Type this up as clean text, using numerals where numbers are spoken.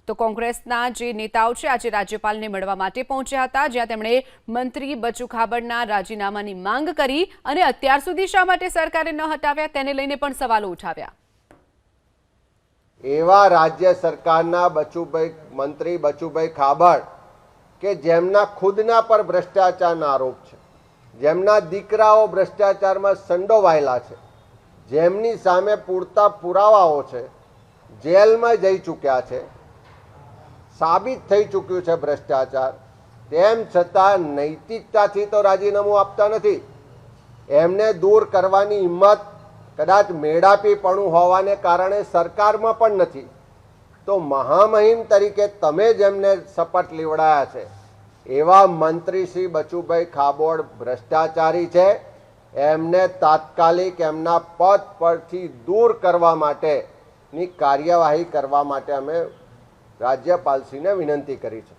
તો કોંગ્રેસના જે નેતાઓ છે આજે રાજ્યપાલને મળવા માટે પહોંચ્યા હતા, જ્યાં તેમણે મંત્રી બચુ ખાબડના રાજીનામાની માંગ કરી અને અત્યાર સુધી શા માટે સરકારે ન હટાવ્યા તેને લઈને પણ સવાલો ઉઠાવ્યા। એવા રાજ્ય સરકારના મંત્રી બચુભાઈ ખાબડ કે જેમના ખુદના પર ભ્રષ્ટાચારના આરોપ છે, જેમના દીકરાઓ ભ્રષ્ટાચારમાં સંડોવાયેલા છે, જેમની સામે પૂરતા પુરાવાઓ છે, જેલમાં જઈ ચૂક્યા છે, સાબિત થઈ ચૂક્યું છે ભ્રષ્ટાચાર, તેમ છતાં નૈતિકતાથી તો રાજીનામું આપતા નથી। એમને દૂર કરવાની હિંમત કદાચ મેળાપીપણું હોવાને કારણે સરકારમાં પણ નથી। તો મહામહિમ તરીકે તમે જેમને શપથ લેવડાયા છે એવા મંત્રી શ્રી બચુભાઈ ખાબડ ભ્રષ્ટાચારી છે, એમને તાત્કાલિક એમના પદ પરથી દૂર કરવા માટેની કાર્યવાહી કરવા માટે અમે રાજ્યપાલશ્રીને વિનંતી કરી છે।